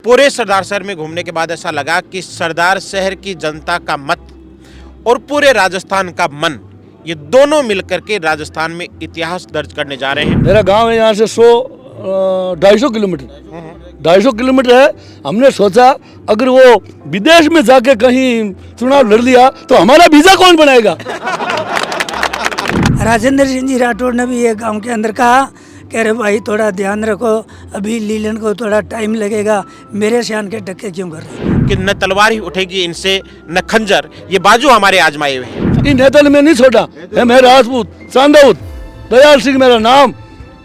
पूरे सरदार शहर में घूमने के बाद ऐसा लगा कि सरदार शहर की जनता का मत और पूरे राजस्थान का मन, ये दोनों मिलकर के राजस्थान में इतिहास दर्ज करने जा रहे हैं। मेरा गांव है यहाँ से 250 किलोमीटर है। हमने सोचा अगर वो विदेश में जाके कहीं चुनाव लड़ लिया तो हमारा वीजा कौन बनाएगा। राजेंद्र सिंह जी राठौड़ ने भी ये गांव के अंदर कहा, कह रहे भाई थोड़ा ध्यान रखो, अभी लीलन को थोड़ा टाइम लगेगा, मेरे शान के टक्के क्यों कर रहे हो? कि न तलवार ही उठेगी इनसे न खंजर, ये बाजू हमारे आजमाए हुए हैं। इन नेता ने मैं नहीं छोड़ा है। मैं राजपूत चांदाउत दयाल सिंह मेरा नाम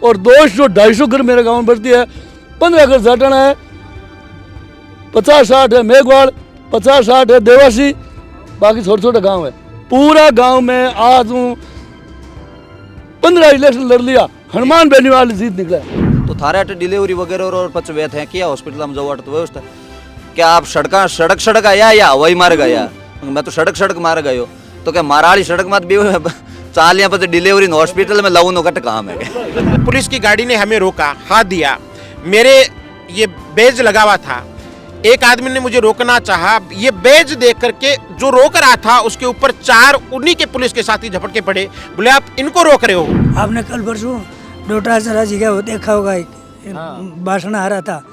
और 250 घर मेरे गाँव में बढ़ती है। 15 घर जाटाना है, 50-60 है मेघवाड़, 50-60 है देवासी, बाकी छोटे छोटे गाँव है। पूरा गाँव में आज हूँ 15 इलेक्शन लड़ लिया, हनुमान बेनीवाल जीत निकला। तो थारे अटे डिलीवरी वगैरह और पच व्यथ है क्या हॉस्पिटल में जाओ तो व्यवस्था क्या आप सड़क आया या वही मार गया? मैं तो सड़क मार गयो तो क्या माराड़ी सड़क मत भी चाल यहाँ पर डिलीवरी हॉस्पिटल में लाऊं कट काम है। पुलिस की गाड़ी ने हमें रोका, हाथ दिया, मेरे ये बैज लगा हुआ था। एक आदमी ने मुझे रोकना चाहा, ये बैज देख करके जो रोक रहा था उसके ऊपर 4 उन्हीं के पुलिस के साथी झपट के पड़े, बोले आप इनको रोक रहे हो। आपने कल परसों डोटा सरा जी का वो देखा होगा, एक भाषण आ रहा था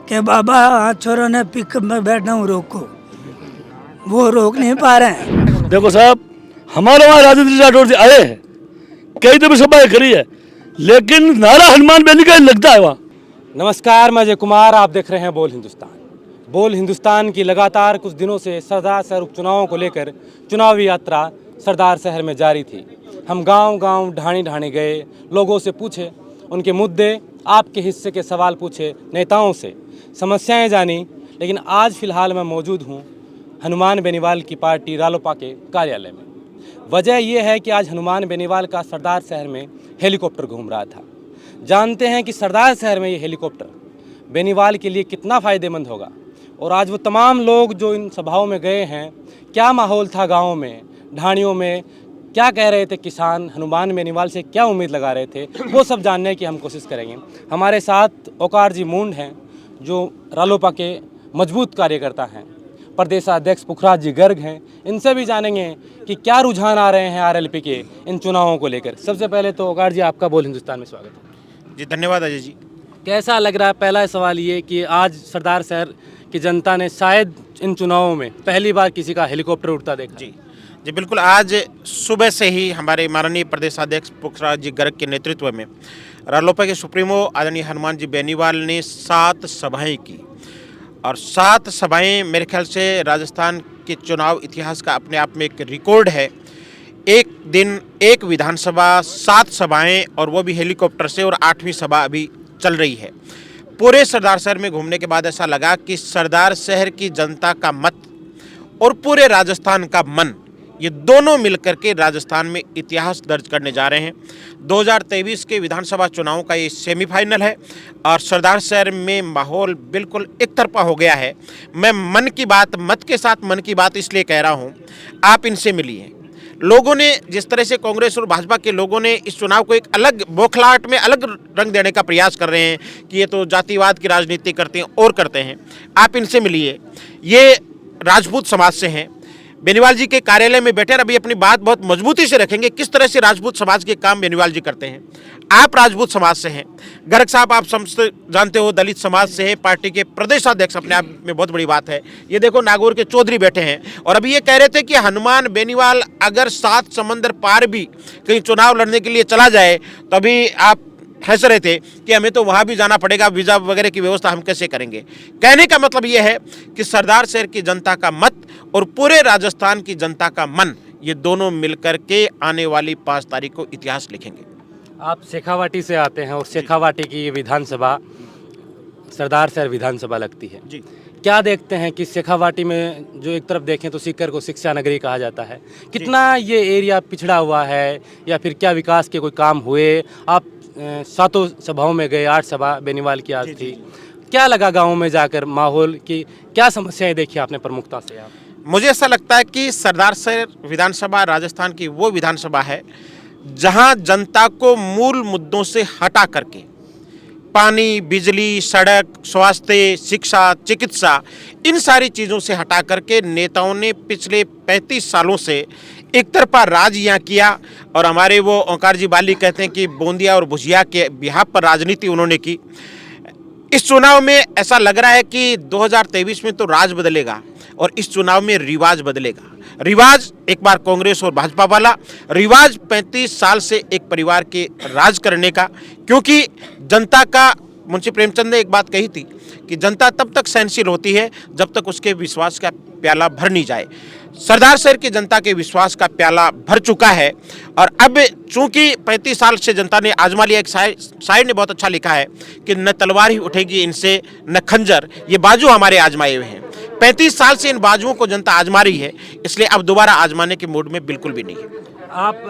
कि बाबा छोरों ने पिकअप में बैठना हूँ रोको, वो रोक नहीं पा रहे हैं। देखो साहब, हमारे वहाँ राजेंद्र राठौड़ जी आए हैं, कई दफे सभाएं करी है, लेकिन नारा हनुमान बेनी का लगता है वहाँ। नमस्कार, मैं अजय कुमार, आप देख रहे हैं बोल हिंदुस्तान। बोल हिंदुस्तान की लगातार कुछ दिनों से सरदार शहर उपचुनावों को लेकर चुनावी यात्रा सरदार शहर में जारी थी। हम गांव-गांव ढाणी गए, लोगों से पूछे उनके मुद्दे, आपके हिस्से के सवाल पूछे, नेताओं से समस्याएं जानी। लेकिन आज फिलहाल मैं मौजूद हूं हनुमान बेनीवाल की पार्टी रालोपा के कार्यालय में। वजह यह है कि आज हनुमान बेनीवाल का सरदार शहर में हेलीकॉप्टर घूम रहा था। जानते हैं कि सरदार शहर में ये हेलीकॉप्टर बेनीवाल के लिए कितना फ़ायदेमंद होगा। और आज वो तमाम लोग जो इन सभाओं में गए हैं, क्या माहौल था गाँव में, ढाणियों में, क्या कह रहे थे किसान, हनुमान बेनीवाल से क्या उम्मीद लगा रहे थे, वो सब जानने की हम कोशिश करेंगे। हमारे साथ ओकार जी मुंड हैं जो रालोपा के मजबूत कार्यकर्ता हैं, प्रदेशाध्यक्ष पुखराज जी गर्ग हैं। इनसे भी जानेंगे कि क्या रुझान आ रहे हैं आरएलपी के इन चुनावों को लेकर। सबसे पहले तो ओकार जी, आपका बोल हिंदुस्तान में स्वागत है। जी धन्यवाद अजय जी। कैसा लग रहा है? पहला सवाल ये कि आज सरदार शहर की जनता ने शायद इन चुनावों में पहली बार किसी का हेलीकॉप्टर उड़ता देखा। जी बिल्कुल, आज सुबह से ही हमारे माननीय प्रदेशाध्यक्ष पुखराज जी गर्ग के नेतृत्व में रालोपा के सुप्रीमो आदरणीय हनुमान जी बेनीवाल ने 7 सभाएं की। और 7 सभाएं मेरे ख्याल से राजस्थान के चुनाव इतिहास का अपने आप में एक रिकॉर्ड है। एक दिन एक विधानसभा, 7 सभाएं, और वो भी हेलीकॉप्टर से, और 8वीं सभा अभी चल रही है। पूरे सरदार शहर में घूमने के बाद ऐसा लगा कि सरदार शहर की जनता का मत और पूरे राजस्थान का मन, ये दोनों मिलकर के राजस्थान में इतिहास दर्ज करने जा रहे हैं। 2023 के विधानसभा चुनावों का ये सेमीफाइनल है और सरदार शहर में माहौल बिल्कुल एक तरफा हो गया है। मैं मन की बात, मत के साथ मन की बात इसलिए कह रहा हूँ, आप इनसे मिलिए। लोगों ने जिस तरह से, कांग्रेस और भाजपा के लोगों ने इस चुनाव को एक अलग बौखलाहट में अलग रंग देने का प्रयास कर रहे हैं कि ये तो जातिवाद की राजनीति करते हैं और करते हैं। आप इनसे मिलिए, ये राजपूत समाज से हैं, बेनीवाल जी के कार्यालय में बैठे, और अभी अपनी बात बहुत मजबूती से रखेंगे किस तरह से राजपूत समाज के काम बेनीवाल जी करते हैं। आप राजपूत समाज से हैं, गर्ग साहब आप समझते जानते हो दलित समाज से है, पार्टी के प्रदेशाध्यक्ष, अपने आप में बहुत बड़ी बात है। ये देखो नागौर के चौधरी बैठे हैं, और अभी ये कह रहे थे कि हनुमान बेनीवाल अगर 7 समंदर पार भी कहीं चुनाव लड़ने के लिए चला जाए तो अभी आप हंस रहे थे कि हमें तो वहाँ भी जाना पड़ेगा, वीज़ा वगैरह की व्यवस्था हम कैसे करेंगे। कहने का मतलब ये है कि सरदार शहर की जनता का मत और पूरे राजस्थान की जनता का मन, ये दोनों मिलकर के आने वाली 5 तारीख को इतिहास लिखेंगे। आप शेखावाटी से आते हैं और शेखावाटी की ये विधानसभा सरदार शहर विधानसभा लगती है जी। क्या देखते हैं कि शेखावाटी में जो एक तरफ देखें तो सीकर को शिक्षा नगरी कहा जाता है, कितना ये एरिया पिछड़ा हुआ है, या फिर क्या विकास के कोई काम हुए? आप 7 सभाओं में गए, 8 सभा बेनीवाल की आज थी, क्या लगा गाँव में जाकर? माहौल की क्या समस्याएं देखी आपने प्रमुखता से? आप मुझे ऐसा लगता है कि सरदार शहर विधानसभा राजस्थान की वो विधानसभा है जहां जनता को मूल मुद्दों से हटा करके पानी, बिजली, सड़क, स्वास्थ्य, शिक्षा, चिकित्सा, इन सारी चीज़ों से हटा करके नेताओं ने पिछले 35 सालों से एक तरफा राज यहाँ किया। और हमारे वो ओंकार जी बाली कहते हैं कि बूंदिया और भुजिया के बिहार पर राजनीति उन्होंने की। इस चुनाव में ऐसा लग रहा है कि 2023 में तो राज बदलेगा और इस चुनाव में रिवाज बदलेगा। रिवाज एक बार कांग्रेस और भाजपा वाला, रिवाज 35 साल से एक परिवार के राज करने का। क्योंकि जनता का, मुंशी प्रेमचंद ने एक बात कही थी कि जनता तब तक सहनशील होती है जब तक उसके विश्वास का प्याला भर नहीं जाए। सरदार शहर की जनता के विश्वास का प्याला भर चुका है। और अब चूंकि 35 साल से जनता ने आजमा लिया, एक शायर ने बहुत अच्छा लिखा है कि न तलवार ही उठेगी इनसे न खंजर, ये बाजू हमारे आजमाए हुए हैं। 35 साल से इन बाजुओं को जनता आजमा रही है, इसलिए अब दोबारा आजमाने के मूड में बिल्कुल भी नहीं है। आप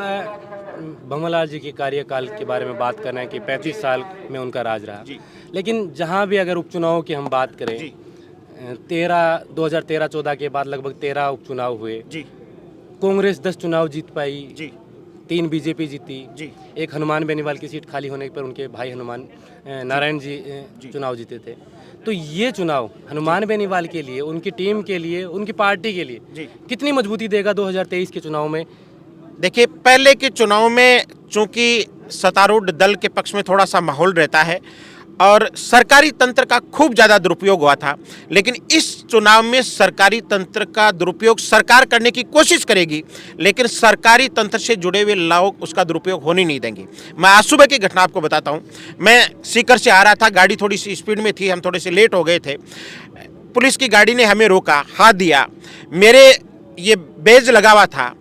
भंवरलाल जी के कार्यकाल के बारे में बात कर रहे हैं कि 35 साल में उनका राज रहा, लेकिन जहां भी अगर उपचुनाव की हम बात करें, 2013-14 के बाद लगभग 13 उपचुनाव हुए। कांग्रेस 10 चुनाव जीत पाई, 3 बीजेपी जीती, एक हनुमान बेनीवाल की सीट खाली होने पर उनके भाई हनुमान नारायण जी चुनाव जीते थे। तो ये चुनाव हनुमान बेनीवाल के लिए, उनकी टीम के लिए, उनकी पार्टी के लिए कितनी मजबूती देगा 2023 के चुनाव में? देखिए, पहले के चुनाव में चूंकि सत्तारूढ़ दल के पक्ष में थोड़ा सा माहौल रहता है और सरकारी तंत्र का खूब ज़्यादा दुरुपयोग हुआ था, लेकिन इस चुनाव में सरकारी तंत्र का दुरुपयोग सरकार करने की कोशिश करेगी, लेकिन सरकारी तंत्र से जुड़े हुए लोग उसका दुरुपयोग होने नहीं देंगे। मैं आज सुबह की घटना आपको बताता हूँ। मैं सीकर से आ रहा था, गाड़ी थोड़ी सी स्पीड में थी, हम थोड़े से लेट हो गए थे। पुलिस की गाड़ी ने हमें रोका, हाथ दिया, मेरे ये बैज लगा हुआ था।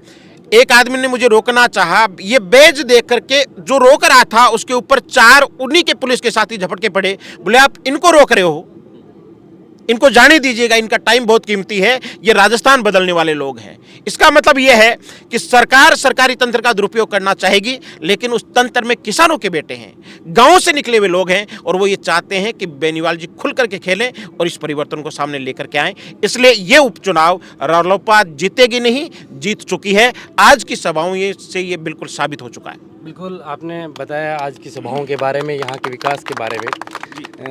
एक आदमी ने मुझे रोकना चाहा, ये बैज देख करके जो रोक रहा था उसके ऊपर 4 उन्हीं के पुलिस के साथी झपट के पड़े। बोले आप इनको रोक रहे हो, इनको जाने दीजिएगा, इनका टाइम बहुत कीमती है, ये राजस्थान बदलने वाले लोग हैं। इसका मतलब ये है कि सरकार सरकारी तंत्र का दुरुपयोग करना चाहेगी, लेकिन उस तंत्र में किसानों के बेटे हैं, गांव से निकले हुए लोग हैं, और वो ये चाहते हैं कि बेनीवाल जी खुल करके खेलें और इस परिवर्तन को सामने लेकर के आएं। इसलिए ये उपचुनाव रालोपा जीतेगी नहीं, जीत चुकी है। आज की सभाओं से ये बिल्कुल साबित हो चुका है। बिल्कुल, आपने बताया आज की सभाओं के बारे में, यहाँ के विकास के बारे में।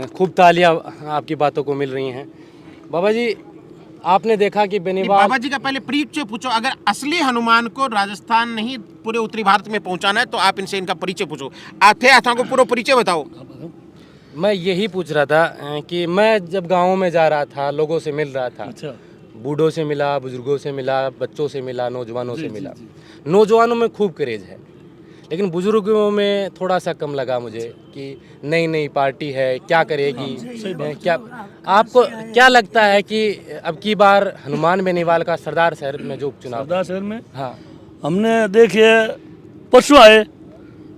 खूब तालियां आपकी बातों को मिल रही हैं। बाबा जी, आपने देखा कि बेनीवाल, बाबा जी का पहले परिचय पूछो। अगर असली हनुमान को राजस्थान नहीं पूरे उत्तरी भारत में पहुंचाना है तो आप इनसे इनका परिचय पूछो। आथे आथा को पूरा परिचय बताओ। मैं यही पूछ रहा था कि मैं जब गाँव में जा रहा था, लोगों से मिल रहा था, बूढ़ों से मिला, बुजुर्गों से मिला, बच्चों से मिला, नौजवानों से मिला। नौजवानों में खूब क्रेज है, लेकिन बुजुर्गों में थोड़ा सा कम लगा मुझे कि नई नई पार्टी है, क्या करेगी, क्या आपको क्या लगता है कि अब की बार हनुमान बेनीवाल का सरदार शहर में जो उपचुनाव, सरदार शहर में, हाँ, हमने देखिए परसों आए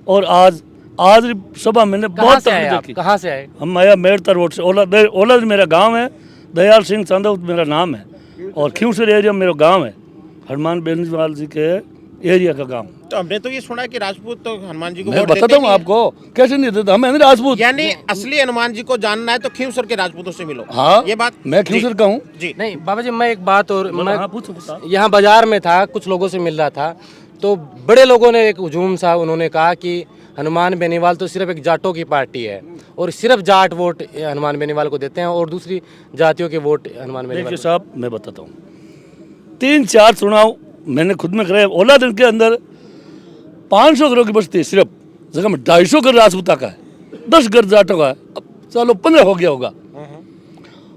और आज सभा मैंने बहुत तकलीफ देखी। कहाँ से आए? हम आया मेड़ता रोड से, ओलद मेरा गांव है, दयाल सिंह चांदौत मेरा नाम है, और खियूसर एरिया मेरा गांव है, हनुमान बेनीवाल जी के एरिया का गांव। तो हमने तो ये सुना कि राजपूत तो हनुमान जी को मैं वोट बताता देते हूँ आपको, कैसे नहीं देता, हम है ना राजपूत। यानी असली हनुमान जी को जानना है तो खींवसर के राजपूतों से मिलो। हाँ, ये बात मैं खियूसर का हूँ जी। नहीं बाबा जी, मैं एक बात और, मैं हाँ, यहाँ बाजार में था, कुछ लोगों से मिल रहा था, तो बड़े लोगों ने एक हुजूम सा उन्होंने कहा कि हनुमान बेनीवाल तो सिर्फ एक जाटों की पार्टी है और सिर्फ जाट वोट हनुमान बेनीवाल को देते हैं और दूसरी जातियों के वोट हनुमान बेनीवाल। देखिए साहब, मैं बताता हूँ, 3-4 चुनाव मैंने खुद में कराया। औलादन के अंदर 500 घरों की बस्ती सिर्फ, जगह में 250 घर राजपूता का है, 10 घर जाटों का है, अब चलो 15 हो गया होगा।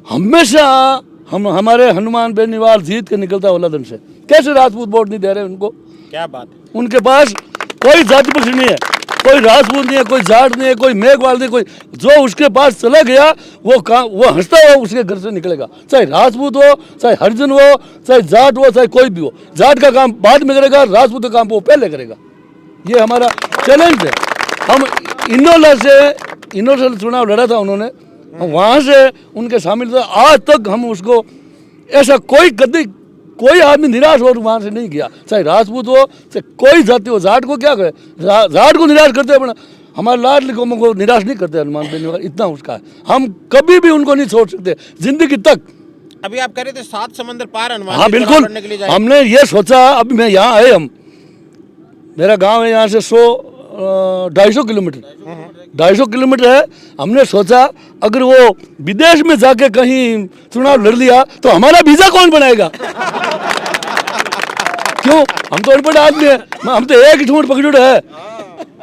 हमेशा हमारे हनुमान बेनीवाल जीत के निकलता है औलादन से। कैसे राजपूत वोट नहीं दे रहे उनको? क्या बात है। उनके पास कोई जाति पक्ष नहीं है, कोई राजपूत नहीं है, कोई जाट नहीं है, कोई मेघवाल नहीं, कोई जो उसके पास चला गया वो हंसता हुआ उसके घर से निकलेगा, चाहे राजपूत हो, चाहे हरिजन हो, चाहे जाट हो, चाहे कोई भी हो। जाट का काम बाद में करेगा, राजपूत का काम वो पहले करेगा। ये हमारा चैलेंज है। हम इनोला से चुनाव लड़ा था उन्होंने, हम वहाँ से उनके शामिल थे। आज तक हम उसको ऐसा कोई आदमी निराश हो वहाँ से नहीं गया, चाहे राजपूत हो, चाहे कोई जाति हो। जाट को क्या करे, जाट को निराश करते हैं, हमारे लाडली कौमों को निराश नहीं करते हनुमान बेनीवाल, इतना उसका है। हम कभी भी उनको नहीं छोड़ सकते जिंदगी तक। अभी आप कह रहे थे 7 समंदर पार हनुमान हाँ जी चुनाव बिल्कुल, लड़ने के लिए जाए। हमने ये सोचा, अभी मैं यहाँ आए, मेरा गांव है, यहाँ से 100 250 किलोमीटर 250 किलोमीटर है। हमने सोचा अगर वो विदेश में जाके कहीं चुनाव लड़ लिया तो हमारा वीजा कौन बनाएगा? क्यों? हम तो अनपढ़ आदमी है, हम तो एक ही ठूंठ पकड़ो है।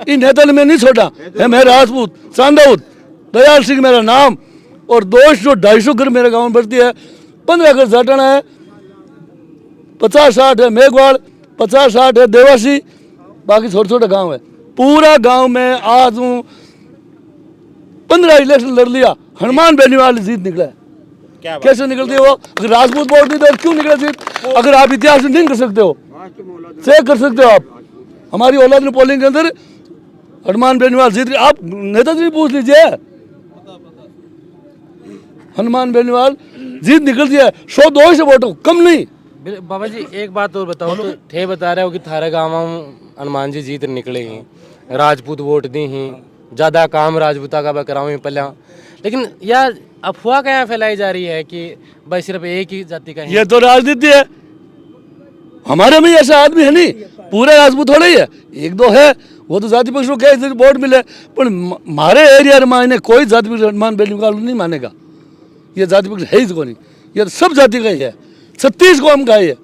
इन नेता ने मैं नहीं छोड़ा है। मैं राजपूत चांदाउद दयाल सिंह मेरा नाम, और दोस्त जो 250 घर मेरे गांव में बढ़ती है। 15 घर जाटाना है, 50-60 है मेघवाड़, 50-60 है देवासी, बाकी छोटे छोटे गांव है। पूरा गांव में आज हूँ 15 इलेक्शन लड़ लिया, हनुमान बेनीवाल जीत निकला है। क्या बात? कैसे निकलती है वो? अगर राजपूत वोट नहीं तो क्यों निकला जीत? अगर आप इतिहास में नहीं कर सकते हो, चेक कर सकते हो आप। हमारी औलाद ने पोलिंग के अंदर हनुमान बेनीवाल जीत, आप नेताजी पूछ लीजिए, हनुमान बेनीवाल जीत निकलती है। 100-200 से वोट कम नहीं। बाबा जी एक बात और बताओ, तो थे बता रहे हो कि थारे गाँव हनुमान जी जीत निकले हैं, राजपूत वोट दी हैं, ज़्यादा काम राजपूता का कराऊँ पहले, लेकिन यह अफवाह क्या फैलाई जा रही है कि भाई सिर्फ एक ही जाति का है? ये तो राजनीति है। हमारे में ऐसा आदमी है नहीं, पूरे राजपूत थोड़े ही है, एक दो है, वो तो जाति पक्ष को क्या वोट मिले। पर हमारे एरिया में इन्हें कोई जाति पक्ष हनुमान बेनीवाल नहीं मानेगा। ये जाति पक्ष है ही को नहीं, ये तो सब जाति का ही है, 36 कौम का ही है।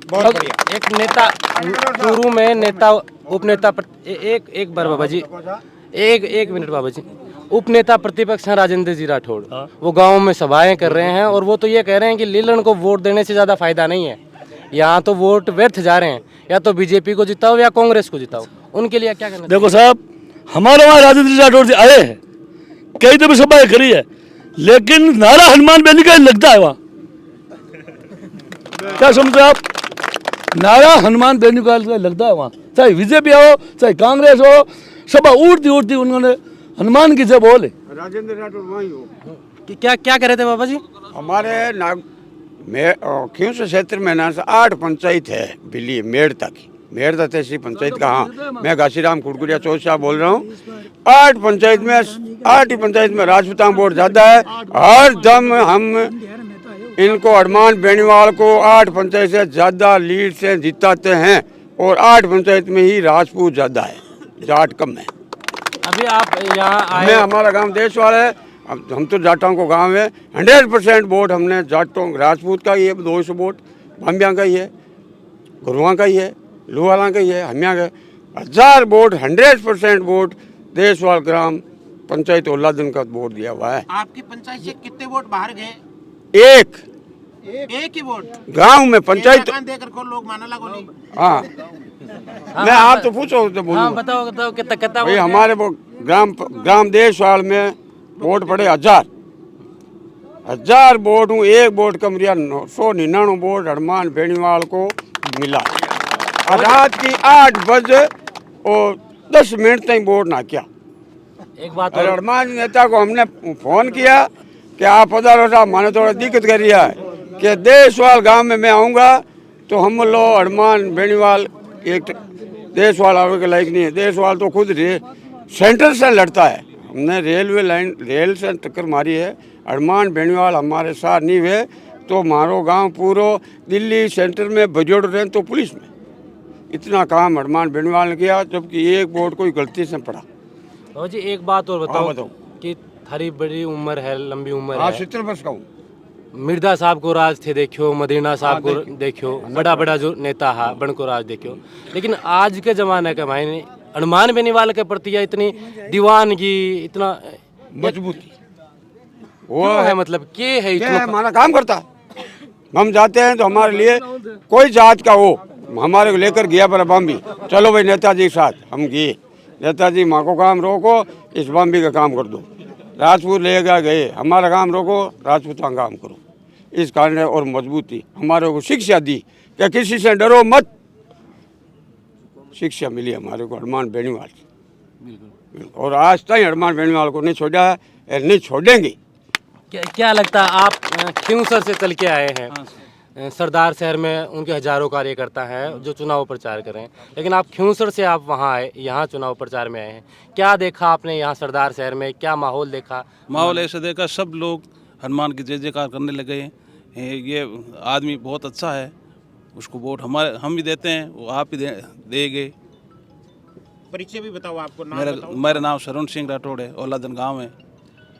बहुत बढ़िया। एक नेता शुरू में नेता उपनेता एक बार बाबा जी एक मिनट बाबा जी, उपनेता प्रतिपक्ष हैं राजेंद्र जी राठौड़, वो गांव में सभाएं कर रहे हैं और वो तो ये कह रहे हैं कि लीलन को वोट देने से ज़्यादा फायदा नहीं है, यहाँ तो वोट व्यर्थ जा रहे हैं, या तो बीजेपी को जिताओ या कांग्रेस को जिताओ। उनके लिए क्या कहना? देखो साहब, हमारे वहाँ राजेंद्र जी राठौड़ जी आए हैं, कई दफे सभाएं करी है, लेकिन नारा हनुमान बेनी का लगता है वहाँ। क्या समझते आप? नारा हनुमान बेनीवाल का लगता है वहाँ, चाहे बीजेपी हो चाहे कांग्रेस हो, सभा उड़ती उड़ती उन्होंने हनुमान की जब बोले। राजेंद्र राठौड़ वही हो। क्या क्या कह रहे थे बाबा जी? हमारे खींच क्षेत्र में ना 8 पंचायत है बिल्ली मेड़ता की, मेड़ता तहसील पंचायत का। हाँ, मैं घासीराम खुड़कुड़िया चौसा बोल रहा हूँ। 8 पंचायत में राजपूतां वोट ज़्यादा है। हर दम हम इनको हनुमान बेनीवाल को 8 पंचायत से ज़्यादा लीड से जिताते हैं, और 8 पंचायत में ही राजपूत ज़्यादा है, जाट कम है। अभी आप यहाँ आए, मैं हमारा गांव देशवाल है, हम तो जाटों को गांव है। 100% वोट हमने जाटों राजपूत का ही है, 200 वोट भाम्बिया का ही है, गुरुआ का ही है, लुहारा का ही है, हमिया का 1000 वोट 100% वोट देशवाल ग्राम पंचायत औलादन का वोट दिया हुआ है। आपकी पंचायत से कितने वोट बाहर गए? एक ही वोट गांव में पंचायत। देकर को लोग माना लगो नहीं। हाँ, मैं आप तो पूछो तो बोलूँ। हाँ बताओ बताओ कितना भाई हमारे वो ग्राम देशवाल में वोट पड़े 1000 वोट हूँ, एक वोट कमरिया 199 वोट हनुमान बेनीवाल को मिला। रात की 8 बजे और 10 मिनट तक वोट ना किया। एक बात और और, हनुमान नेता को हमने फोन किया कि आप पधारो साहब, मैंने थोड़ा दिक्कत कर रहा है कि देशवाल गांव में मैं आऊँगा तो हम लोग हनुमान बेनीवाल एक देशवाल आवे के लायक नहीं है। देशवाल तो खुद सेंटर से लड़ता है, हमने रेलवे लाइन रेल से टक्कर मारी है। हनुमान बेनीवाल हमारे साथ नहीं हुए तो हमारो गांव पूरा दिल्ली सेंटर में बजोड़ रहे तो पुलिस में। इतना काम हनुमान बेनीवाल ने किया, जबकि एक वोट कोई गलती से पड़ा। बाबा जी एक बात और बताओ, बताओ। कि थारी बड़ी उम्र है, लंबी उम्र हाँ, है, 70 वर्ष का हूँ। मिर्जा साहब को राज थे देखियो, मदीना साहब को देखियो, बड़ा बड़ा जो नेता है बन को राज देखियो, लेकिन आज के ज़माने के मायने हनुमान बेनीवाल के प्रति इतनी दीवानगी, इतना मजबूती वो है, मतलब क्या है क्या इतना? है, हमारा काम करता है। हम जाते हैं तो हमारे लिए कोई जात का हो हमारे को लेकर गया पर बम्बी, चलो भाई नेताजी के साथ हम गए, नेताजी माँ को काम रोको, इस बम्बी का काम कर दो। राजपूत लेगा गए, हमारा काम रोको, राजपूत का काम करो। इस कारण और मजबूती हमारे को शिक्षा दी कि किसी से डरो मत। शिक्षा मिली हमारे को हनुमान बेनीवाल से, और आज तक हनुमान बेनीवाल को नहीं छोड़ा है, नहीं छोड़ेंगे। क्या लगता है, आप खींवसर से चल के आए हैं, सरदार शहर में उनके हजारों कार्यकर्ता हैं जो चुनाव प्रचार कर रहे हैं, लेकिन आप खींवसर से आप वहाँ आए, यहाँ चुनाव प्रचार में आए हैं, क्या देखा आपने यहाँ सरदार शहर में, क्या माहौल देखा? माहौल ऐसे देखा, सब लोग हनुमान की जय जयकार करने लगे हैं। ये आदमी बहुत अच्छा है, उसको वोट हम भी देते हैं, वो आप ही देंगे। परिचय भी बताओ, आपको नाम मेरा बताओ। मेरा नाम शरण सिंह राठौड़ है, औलादन गांव है।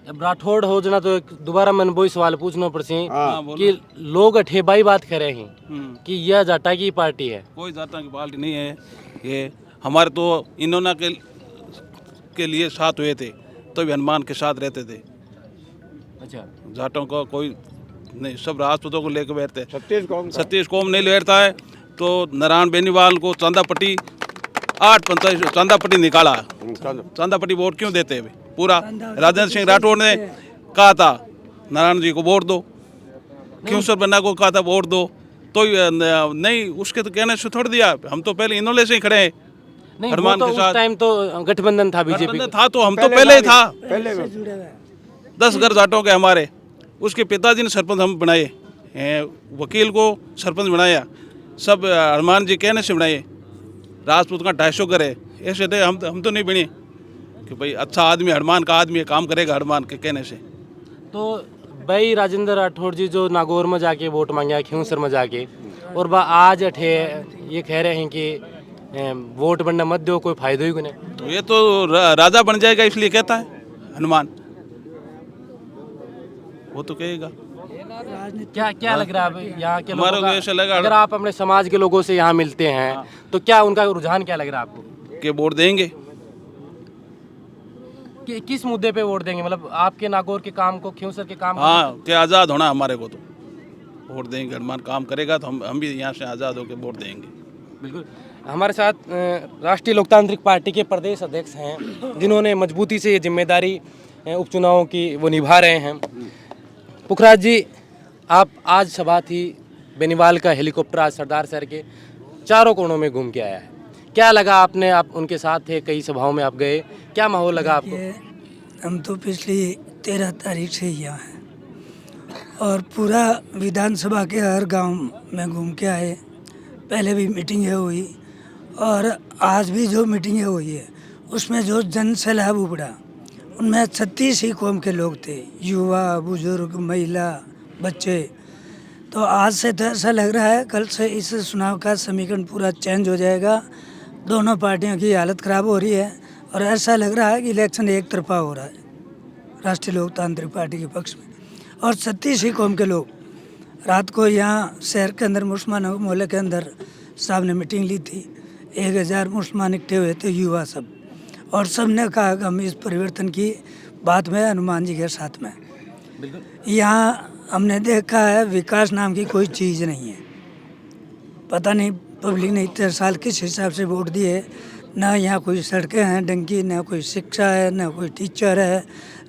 अब राठौड़ हो जना तो दोबारा मैंने वही सवाल पूछना पड़सी हाँ, बोलो। कि लोग अठेबाई बात कर रहे हैं कि यह जाटा की पार्टी है। कोई जाटा की पार्टी नहीं है ये। हमारे तो इन्होंने के लिए साथ हुए थे, तो भी हनुमान के साथ रहते थे। अच्छा, जाटों को कोई नहीं, सब राजपूतों को लेकर बैठते हैं। सतीश कौम नहीं बैठता है तो नारायण बेनीवाल को चांदापट्टी 8 चांदापट्टी निकाला। चांदापट्टी वोट क्यों देते हैं? पूरा राजेंद्र सिंह राठौड़ ने कहा था नारायण जी को वोट दो, क्यों सर बन्ना को कहा था वोट दो, तो नहीं, उसके तो कहने से छोड़ दिया। हम तो पहले इन्होंने से ही खड़े हैं नहीं हनुमान वो तो के उस साथ। टाइम तो गठबंधन था बीजेपी गठबंधन था तो हम तो पहले ही था। पहले 10 घर जाटों के हमारे, उसके पिताजी ने सरपंच हम बनाए, वकील को सरपंच बनाया, सब हनुमान जी कहने से बनाए। राजपूत का 250 घर है, ऐसे थे हम तो नहीं बने कि भाई अच्छा आदमी, हनुमान का आदमी है, काम करेगा हनुमान के कहने से। तो भाई राजेंद्र राठौड़ जी जो नागौर में जाके वोट मांगा, खियूसर में जाके, और वह आज अठे ये कह रहे हैं कि वोट बनना मत दो, कोई फायदा ही को नहीं। तो ये तो राजा बन जाएगा इसलिए कहता है हनुमान, वो तो कहेगा। क्या क्या लग रहा है यहाँ के हमारे लोगों को का? ऐसा लगा अगर आप अपने समाज के लोगों से यहाँ मिलते हैं तो क्या उनका रुझान क्या लग रहा है आपको? कि वोट देंगे। किस मुद्दे पे वोट देंगे? मतलब आपके नागौर के काम को, खियूसर के काम हाँ, कि आज़ाद होना हमारे को, तो वोट देंगे। हनुमान काम करेगा तो हम भी यहाँ से आज़ाद होकर वोट देंगे। बिल्कुल। हमारे साथ राष्ट्रीय लोकतांत्रिक पार्टी के प्रदेश अध्यक्ष हैं जिन्होंने मजबूती से ये जिम्मेदारी उपचुनावों की वो निभा रहे हैं। पुखराज जी, आप आज सभा थी, बेनीवाल का हेलीकॉप्टर आज सरदार शहर के चारों कोनों में घूम के आया है। क्या लगा आपने? आप उनके साथ थे, कई सभाओं में आप गए, क्या माहौल लगा आपको? हम तो पिछली 13 तारीख से ही यहाँ हैं और पूरा विधानसभा के हर गांव में घूम के आए। पहले भी मीटिंगें हुई और आज भी जो मीटिंगें हुई है उसमें जो जन सैलाब उमड़ा, उनमें 36 ही कौम के लोग थे, युवा, बुजुर्ग, महिला, बच्चे। तो आज से तो ऐसा लग रहा है कल से इस चुनाव का समीकरण पूरा चेंज हो जाएगा। दोनों पार्टियों की हालत ख़राब हो रही है और ऐसा लग रहा है कि इलेक्शन एक तरफा हो रहा है राष्ट्रीय लोकतांत्रिक पार्टी के पक्ष में। और 36 ही कौम के लोग रात को यहाँ शहर के अंदर मुसलमान मोहल्ले के अंदर साहब ने मीटिंग ली थी। 1000 मुसलमान इकट्ठे हुए थे, युवा सब, और सब ने कहा कि हम इस परिवर्तन की बात में हनुमान जी के साथ में। यहाँ हमने देखा है विकास नाम की कोई चीज़ नहीं है। पता नहीं पब्लिक ने इतने साल किस हिसाब से वोट दिए। ना यहाँ कोई सड़कें हैं ढंग की, ना कोई शिक्षा है, ना कोई टीचर है,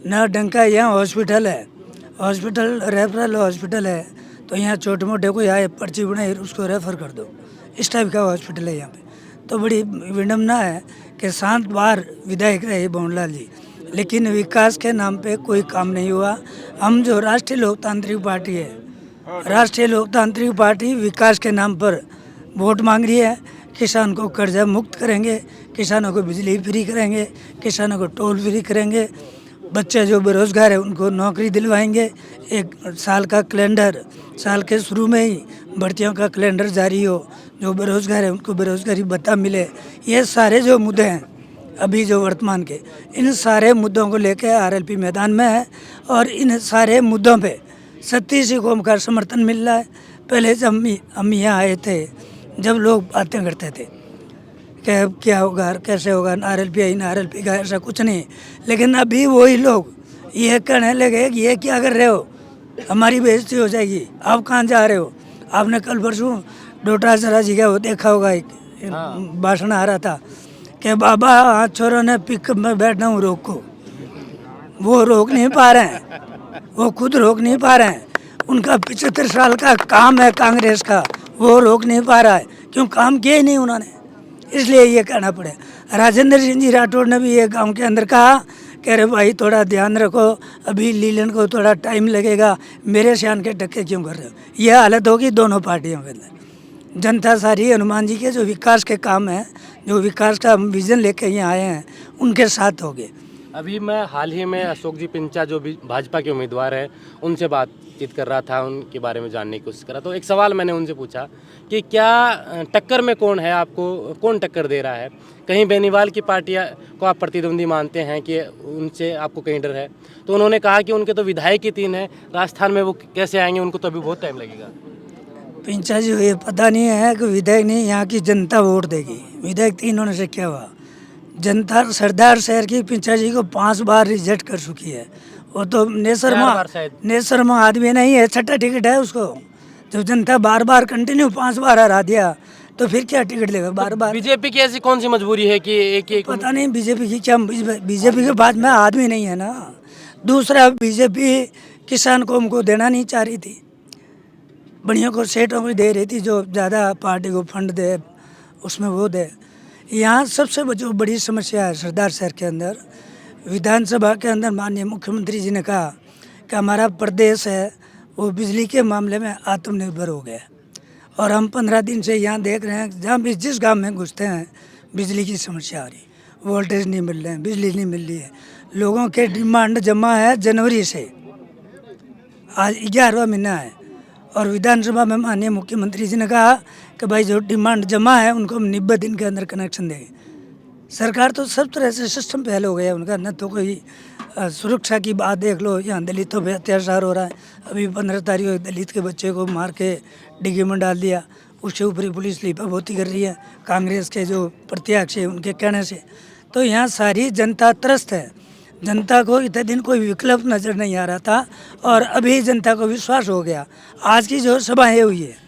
ना ढंग का यहाँ हॉस्पिटल है। हॉस्पिटल रेफरल हॉस्पिटल है तो यहाँ छोटे मोटे कोई आए पर्ची बनाए उसको रेफ़र कर दो, इस टाइप का हॉस्पिटल है यहाँ पे। तो बड़ी विडम्बना है कि 7 बार विधायक रहे भवनलाल जी, लेकिन विकास के नाम पे कोई काम नहीं हुआ। हम जो राष्ट्रीय लोकतांत्रिक पार्टी है, राष्ट्रीय लोकतांत्रिक पार्टी विकास के नाम पर वोट मांग रही है। किसान को कर्जा मुक्त करेंगे, किसानों को बिजली फ्री करेंगे, किसानों को टोल फ्री करेंगे, बच्चे जो बेरोजगार है उनको नौकरी दिलवाएंगे। 1 साल का कैलेंडर, साल के शुरू में ही भर्तियों का कैलेंडर जारी हो, जो बेरोजगार है उनको बेरोजगारी भत्ता मिले। ये सारे जो मुद्दे हैं अभी जो वर्तमान के, इन सारे मुद्दों को लेकर आरएलपी मैदान में है और इन सारे मुद्दों पे 36 कौम का समर्थन मिल रहा है। पहले जब हम यहाँ आए थे, जब लोग बातें करते थे कि क्या होगा, कैसे होगा, आरएलपी आई ना आरएलपी का, ऐसा कुछ नहीं। लेकिन अभी वही लोग ये कहने लगे कि ये क्या कर रहे हो, हमारी बेइज्जती हो जाएगी, आप कहाँ जा रहे हो। आपने कल परसों डोटा जरा जी का वो देखा होगा, एक भाषण आ रहा था कि बाबा हाथ छोरों ने पिकअप में बैठना हूँ रोको, वो रोक नहीं पा रहे हैं, वो खुद रोक नहीं पा रहे हैं। उनका 75 साल का काम है कांग्रेस का, वो रोक नहीं पा रहा है, क्यों काम किया ही नहीं उन्होंने, इसलिए ये कहना पड़े। राजेंद्र सिंह जी राठौड़ ने भी ये गांव के अंदर कहा कि अरे भाई थोड़ा ध्यान रखो, अभी लीलन को थोड़ा टाइम लगेगा, मेरे शान के टक्के क्यों कर रहे हो। यह हालत होगी दोनों पार्टियों के अंदर। जनता सारी हनुमान जी के जो विकास के काम हैं, जो विकास का विजन लेके यहाँ आए हैं, उनके साथ होगे। अभी मैं हाल ही में अशोक जी पिंचा जो भी भाजपा के उम्मीदवार हैं उनसे बात बातचीत कर रहा था, उनके बारे में जानने की कोशिश करा। तो एक सवाल मैंने उनसे पूछा कि क्या टक्कर में कौन है, आपको कौन टक्कर दे रहा है? कहीं बेनीवाल की पार्टियां को आप प्रतिद्वंदी मानते हैं कि उनसे आपको कहीं डर है? तो उन्होंने कहा कि उनके तो विधायक ही 3 हैं, राजस्थान में वो कैसे आएंगे, उनको तो अभी बहुत टाइम लगेगा। पिंचा जी ये पता नहीं है कि विधायक नहीं, यहाँ की जनता वोट देगी। विधायक 3 होने से क्या हुआ? जनता सरदार शहर की पिंचा जी को 5 बार रिजेक्ट कर चुकी है। वो तो नेसरमा आदमी नहीं है, छठा टिकट है उसको। जब जनता बार बार कंटिन्यू 5 बार हरा दिया तो फिर क्या टिकट लेगा बार बार? बीजेपी की ऐसी कौन सी मजबूरी है कि एक पता नहीं बीजेपी की क्या, बीजेपी के बाद में आदमी नहीं है ना। दूसरा बीजेपी किसान कौम को देना नहीं चाह रही थी, बढ़िया को सेठों को दे रही थी, जो ज़्यादा पार्टी को फंड दे उसमें वो दे। यहाँ सबसे जो बड़ी समस्या है सरदार शहर के अंदर, विधानसभा के अंदर माननीय मुख्यमंत्री जी ने कहा कि हमारा प्रदेश है वो बिजली के मामले में आत्मनिर्भर हो गया। और हम 15 दिन से यहाँ देख रहे हैं, जहाँ भी जिस गांव में घुसते हैं बिजली की समस्या आ रही, वोल्टेज नहीं मिल रहे हैं, बिजली नहीं मिल रही है। लोगों के डिमांड जमा है जनवरी से, आज 11वां महीना है। और विधानसभा में माननीय मुख्यमंत्री जी ने कहा कि भाई जो डिमांड जमा है उनको हम 90 दिन के अंदर कनेक्शन देंगे। सरकार तो सब तरह से सिस्टम पहल हो गया उनका, न तो कोई सुरक्षा की बात देख लो, यहाँ दलितों पे अत्याचार हो रहा है। अभी 15 तारीख को दलित के बच्चे को मार के डिग्गी में डाल दिया, उसके ऊपर पुलिस लीपापोती कर रही है कांग्रेस के जो प्रत्याशी है उनके कहने से। तो यहाँ सारी जनता त्रस्त है, जनता को इतने दिन कोई विकल्प नज़र नहीं आ रहा था और अभी जनता को विश्वास हो गया। आज की जो सभाएं हुई है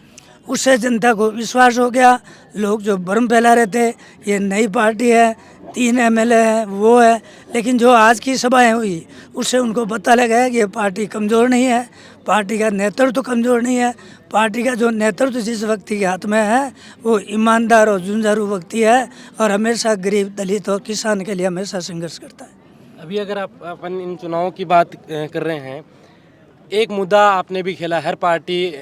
उससे जनता को विश्वास हो गया। लोग जो भ्रम फैला रहे थे ये नई पार्टी है, 3 MLA है वो है, लेकिन जो आज की सभाएं हुई उससे उनको पता लगा है कि ये पार्टी कमज़ोर नहीं है, पार्टी का नेतृत्व तो कमज़ोर नहीं है। पार्टी का जो नेतृत्व जिस व्यक्ति के हाथ में है वो ईमानदार और जुझारू व्यक्ति है और हमेशा गरीब दलित और किसान के लिए हमेशा संघर्ष करता है। अभी अगर आप अपन इन चुनावों की बात कर रहे हैं, एक मुद्दा आपने भी खेला, हर पार्टी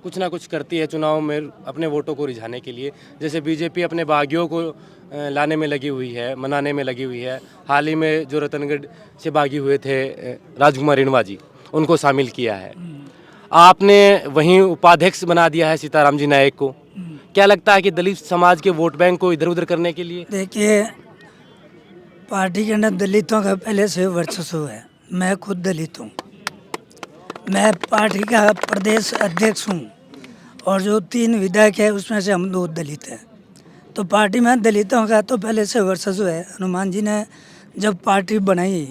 कुछ ना कुछ करती है चुनाव में अपने वोटों को रिझाने के लिए। जैसे बीजेपी अपने बागियों को लाने में लगी हुई है, मनाने में लगी हुई है। हाल ही में जो रतनगढ़ से बागी हुए थे राजकुमार रिणवा जी, उनको शामिल किया है। आपने वहीं उपाध्यक्ष बना दिया है सीताराम जी नायक को। क्या लगता है कि दलित समाज के वोट बैंक को इधर उधर करने के लिए? देखिए, पार्टी के अंदर दलितों का पहले से वर्चस्व है। मैं खुद दलित हूँ, मैं पार्टी का प्रदेश अध्यक्ष हूँ और जो 3 विधायक है उसमें से हम 2 दलित हैं। तो पार्टी में दलितों का तो पहले से वर्चस्व है। हनुमान जी ने जब पार्टी बनाई,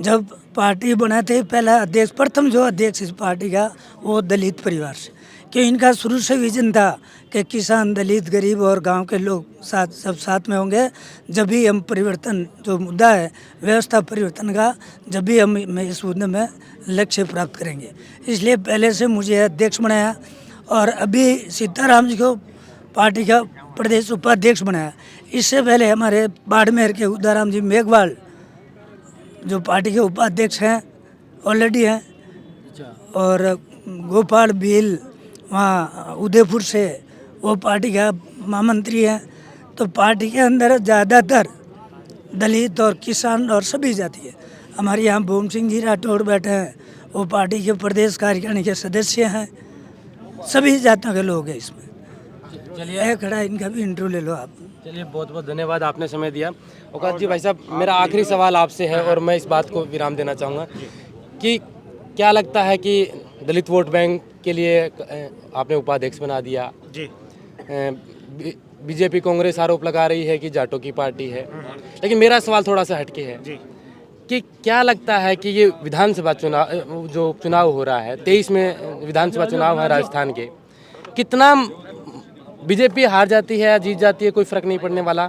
जब पार्टी बनाते पहला अध्यक्ष, प्रथम जो अध्यक्ष इस पार्टी का वो दलित परिवार से, कि इनका शुरू से विजन था कि किसान, दलित, गरीब और गांव के लोग सब साथ में होंगे, जब भी हम परिवर्तन जो मुद्दा है व्यवस्था परिवर्तन का, जब भी हम इस मुद्दे में लक्ष्य प्राप्त करेंगे। इसलिए पहले से मुझे अध्यक्ष बनाया और अभी सीताराम जी को पार्टी का प्रदेश उपाध्यक्ष बनाया। इससे पहले हमारे बाड़मेर के उदाराम जी मेघवाल जो पार्टी के उपाध्यक्ष हैं ऑलरेडी हैं, और गोपाल भील वहाँ उदयपुर से वो पार्टी का महामंत्री हैं। तो पार्टी के अंदर ज़्यादातर दलित और किसान और सभी जाति है। हमारे यहाँ भूम सिंह जी राठौड़ बैठे हैं, वो पार्टी के प्रदेश कार्यकारिणी के सदस्य हैं। सभी जातियों के लोग हैं इसमें। चलिए खड़ा, इनका भी इंटरव्यू ले लो आप। चलिए, बहुत बहुत धन्यवाद, आपने समय दिया। औकात जी, भाई साहब, मेरा आखिरी सवाल आपसे है और मैं इस बात को विराम देना चाहूँगा कि क्या लगता है कि दलित वोट बैंक के लिए आपने उपाध्यक्ष बना दिया जी, बीजेपी कांग्रेस आरोप लगा रही है कि जाटों की पार्टी है, लेकिन मेरा सवाल थोड़ा सा हटके है कि क्या लगता है कि ये विधानसभा चुनाव जो चुनाव हो रहा है 23 में विधानसभा चुनाव है राजस्थान के, कितना बीजेपी हार जाती है या जीत जाती है कोई फर्क नहीं पड़ने वाला,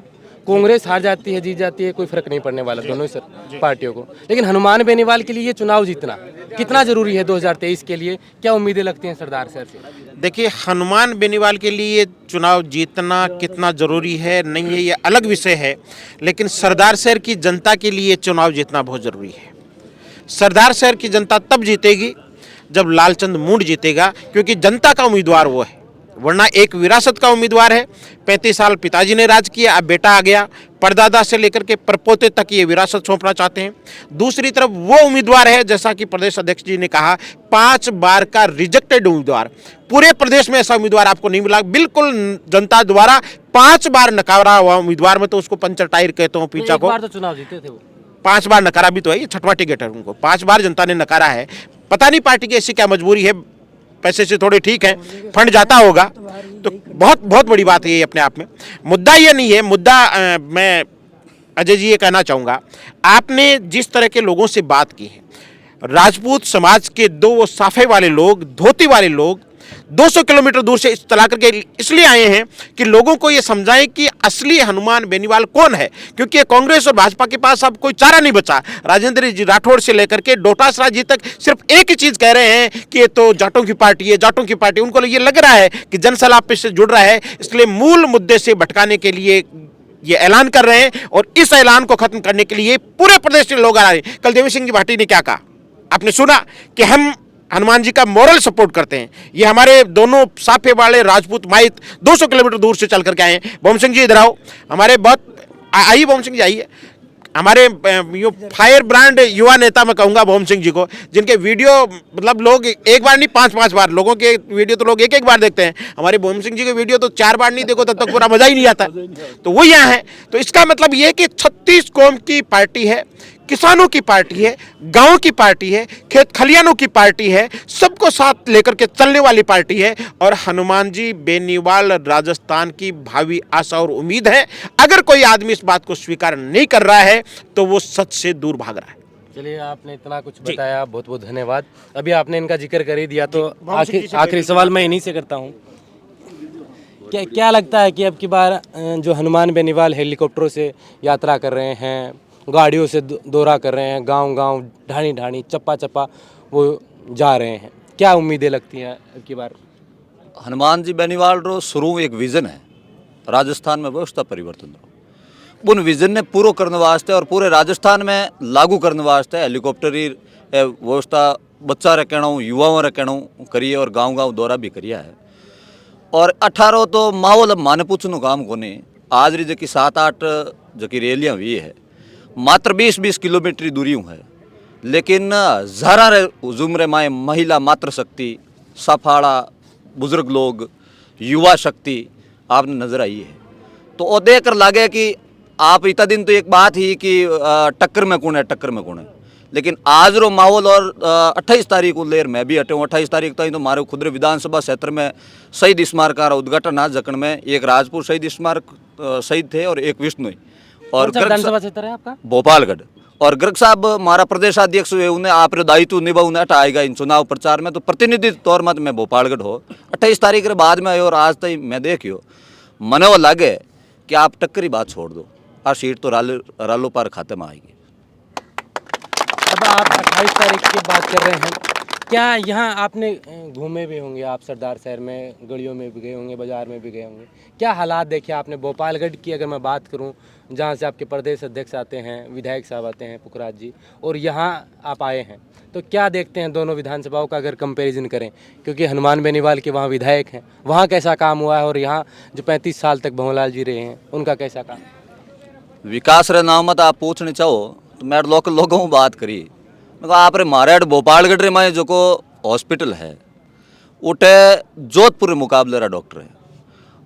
कांग्रेस हार जाती है जीत जाती है कोई फर्क नहीं पड़ने वाला दोनों ही पार्टियों को, लेकिन हनुमान बेनीवाल के लिए ये चुनाव जीतना कितना जरूरी है 2023 के लिए? क्या उम्मीदें लगती हैं सरदार सर से? देखिए, हनुमान बेनीवाल के लिए चुनाव जीतना कितना ज़रूरी है नहीं है ये अलग विषय है, लेकिन सरदार शहर की जनता के लिए चुनाव जीतना बहुत ज़रूरी है। सरदार शहर की जनता तब जीतेगी जब लालचंद मूंड जीतेगा, क्योंकि जनता का उम्मीदवार वो है। वरना एक विरासत का उम्मीदवार है। 35 साल पिताजी ने राज किया, अब बेटा आ गया, परदादा से लेकर के परपोते तक ये विरासत सौंपना चाहते हैं। दूसरी तरफ वो उम्मीदवार है, जैसा कि प्रदेश अध्यक्ष जी ने कहा, 5 बार का रिजेक्टेड उम्मीदवार। पूरे प्रदेश में ऐसा उम्मीदवार आपको नहीं मिला, बिल्कुल जनता द्वारा 5 बार नकारा हुआ उम्मीदवार। में तो उसको पंचर टायर कहता हूँ पीछा को। तो चुनाव जीते थे वो, 5 बार नकारा भी तो है, ये 6वां टिकट है उनको। 5 बार जनता ने नकारा है। पता नहीं पार्टी की ऐसी क्या मजबूरी है, पैसे से थोड़े ठीक है, फंड जाता होगा, तो बहुत बहुत बड़ी बात है ये अपने आप में। मुद्दा ये नहीं है, मुद्दा मैं अजय जी ये कहना चाहूँगा, आपने जिस तरह के लोगों से बात की है, राजपूत समाज के 2 वो साफे वाले लोग, धोती वाले लोग 200 किलोमीटर दूर से चला करके इसलिए आए हैं कि लोगों को ये समझाएं कि असली हनुमान बेनीवाल कौन है। क्योंकि कांग्रेस और भाजपा के पास अब कोई चारा नहीं बचा। राजेंद्र जी राठौड़ से लेकर के डोटासरा जी तक सिर्फ एक ही चीज कह रहे हैं कि ये तो जाटों की पार्टी है, जाटों की पार्टी। उनको ये लग रहा है कि जनसलाप से जुड़ रहा है, इसलिए मूल मुद्दे से भटकाने के लिए ये ऐलान कर रहे हैं। और इस ऐलान को खत्म करने के लिए पूरे प्रदेश के लोग आ रहे हैं। कल देवी सिंह जी भाटी ने क्या कहा, आपने सुना कि हम हनुमान जी का मॉरल सपोर्ट करते हैं। ये हमारे दोनों साफे वाले राजपूत माइत 200 किलोमीटर दूर से चल करके आए हैं। बोम सिंह जी इधर आओ, हमारे बहुत आइए, बोम सिंह जी आइए। हमारे यो फायर ब्रांड युवा नेता मैं कहूँगा बोम सिंह जी को, जिनके वीडियो मतलब लोग एक बार नहीं 5-5 बार, लोगों के वीडियो तो लोग एक बार देखते हैं, हमारे बोम सिंह जी के वीडियो तो 4 बार नहीं देखो तब तक पूरा मजा ही नहीं आता। तो वो यहाँ है। तो इसका मतलब ये कि 36 कौम की पार्टी है, किसानों की पार्टी है, गांव की पार्टी है, खेत खलियानों की पार्टी है, सबको साथ लेकर के चलने वाली पार्टी है। और हनुमान जी बेनीवाल राजस्थान की भावी आशा और उम्मीद है। अगर कोई आदमी इस बात को स्वीकार नहीं कर रहा है तो वो सच से दूर भाग रहा है। चलिए, आपने इतना कुछ बताया, बहुत बहुत धन्यवाद। अभी आपने इनका जिक्र कर ही दिया, तो आखिरी सवाल मैं इन्हीं से करता हूँ। क्या लगता है कि अब की बार जो हनुमान बेनीवाल हेलीकॉप्टरों से यात्रा कर रहे हैं, गाड़ियों से दौरा कर रहे हैं, गांव-गांव, ढाणी-ढाणी, चप्पा-चप्पा वो जा रहे हैं, क्या उम्मीदें लगती हैं अब की बार? हनुमान जी बेनीवाल रो शुरू एक विजन है राजस्थान में व्यवस्था परिवर्तन रो। उन विजन ने पूरा करने वास्ते और पूरे राजस्थान में लागू करने वास्ते हेलीकॉप्टर व्यवस्था बच्चा रे कहना, युवाओं रे कहना करिए और गांव-गांव दौरा भी करिया है। और 18 तो माहौल अब माने पूछनो काम कोनी। आज री जकी 7-8 जकी रैलियाँ हुई है, मात्र 20-20 किलोमीटर दूरी है, लेकिन ज़रा रे जुमरे माए महिला मातृ शक्ति, सफाड़ा बुजुर्ग लोग, युवा शक्ति आपने नजर आई है। तो वो देख कर लगे कि आप इतना दिन तो एक बात ही कि टक्कर में कौन है, टक्कर में कौन है, लेकिन आज रो माहौल और 28 तारीख को लेर मैं भी हटे हूँ। 28 तारीख तक तो मारे खुद विधानसभा क्षेत्र में शहीद स्मारक का उद्घाटन आज जखन में एक राजपुर शहीद स्मारक शहीद थे और एक विष्णु और विधानसभा क्षेत्र है आपका भोपालगढ़। और गर्ग साहब हमारा प्रदेशाध्यक्ष हुए, उन्हें आप दायित्व निभाऊने आएगा इन चुनाव प्रचार में, तो प्रतिनिधित्व तौर में मैं भोपालगढ़ हो 28 तारीख के बाद में आयो। और आज तक मैं देखियो मने वो लगे कि आप टक्करी बात छोड़ दो, आ सीट तो रालो पार खाते में आएगी। अब आप 28 तारीख की बात कर रहे हैं, क्या यहाँ आपने घूमे भी होंगे, आप सरदार शहर में गलियों में भी गए होंगे, बाजार में भी गए होंगे, क्या हालात देखे आपने? भोपालगढ़ की अगर मैं बात करूँ, जहाँ से आपके प्रदेश अध्यक्ष आते हैं, विधायक साहब आते हैं पुखराज जी, और यहाँ आप आए हैं, तो क्या देखते हैं दोनों विधानसभाओं का अगर कंपैरिजन करें? क्योंकि हनुमान बेनीवाल के वहाँ विधायक हैं, वहाँ कैसा काम हुआ है, और यहाँ जो 35 साल तक भंवरलाल जी रहे हैं उनका कैसा काम? विकास रे नाम मत आप पूछने चाहो तो मैं लोगों को बात करी, मैं आप रे मारे भोपालगढ़ रे में जो को हॉस्पिटल है उठे जोधपुर मुकाबले रहा डॉक्टर है,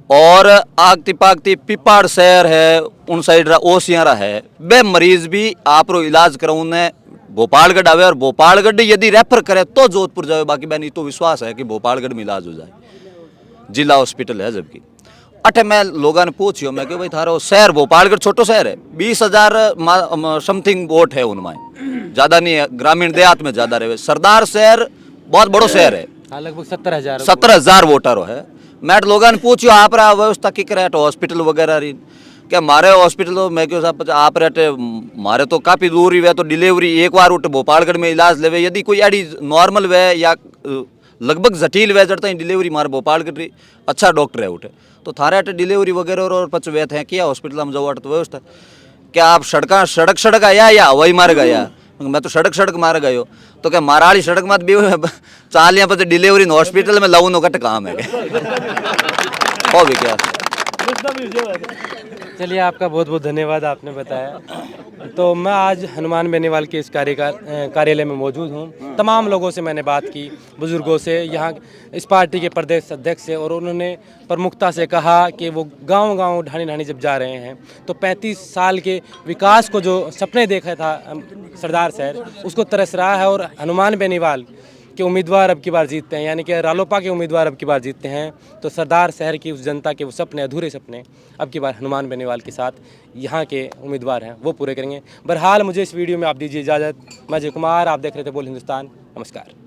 और आगती पागती पिपाड़ शहर है उन साइड रहा ओसियारा है, बे मरीज भी आप रो इलाज कराऊँ ने भोपालगढ़ आवे, और भोपालगढ़ यदि रेफर करे तो जोधपुर जाए, बाकी मैं नहीं तो विश्वास है कि भोपालगढ़ में इलाज हो जाए, जिला हॉस्पिटल है। जबकि अठे मैं लोगों ने पूछियो, मैं कि भाई थारो शहर भोपालगढ़ छोटो शहर है, 20,000 समथिंग वोट है उनमें, ज़्यादा नहीं है, ग्रामीण देहात में ज़्यादा रहे। सरदार शहर बहुत बड़ो शहर है, लगभग 17,000 वोटरों है। मैं लोगों ने पूछियो आप रहा व्यवस्था की करे हॉस्पिटल वगैरह रही, क्या हमारे हॉस्पिटल तो मैं क्यों साहब आप रहते हमारे तो काफ़ी दूर ही वे, तो डिलीवरी एक बार उठ भोपालगढ़ में इलाज लेवे, यदि कोई एडी नॉर्मल वे या लगभग जटिल वे जड़ता डिलीवरी मारे भोपालगढ़ अच्छा डॉक्टर है उठे, तो थारे अटे डिलीवरी वगैरह और पच वेत हैं क्या हॉस्पिटल में जाओ तो व्यवस्था क्या आप सड़क आया या हवाई मार्ग आया? मैं तो सड़क सड़क मार गयो तो क्या माराड़ी सड़क मत भी चाल यहाँ पर डिलीवरी हॉस्पिटल में लाऊं कट काम है हो भी क्या। चलिए, आपका बहुत बहुत धन्यवाद, आपने बताया। तो मैं आज हनुमान बेनीवाल के इस कार्यालय में मौजूद हूँ। तमाम लोगों से मैंने बात की, बुज़ुर्गों से, यहाँ इस पार्टी के प्रदेश अध्यक्ष से, और उन्होंने प्रमुखता से कहा कि वो गांव-गांव ढाणी ढाणी जब जा रहे हैं तो 35 साल के विकास को जो सपने देखा था सरदार शहर, उसको तरस रहा है। और हनुमान बेनीवाल के उम्मीदवार अब की बार जीतते हैं, यानी कि रालोपा के उम्मीदवार अब की बार जीतते हैं, तो सरदार शहर की उस जनता के वो सपने, अधूरे सपने, अब की बार हनुमान बेनीवाल के साथ यहाँ के उम्मीदवार हैं वो पूरे करेंगे। बहरहाल मुझे इस वीडियो में आप दीजिए इजाज़त। मैं अजय कुमार, आप देख रहे थे बोल हिंदुस्तान। नमस्कार।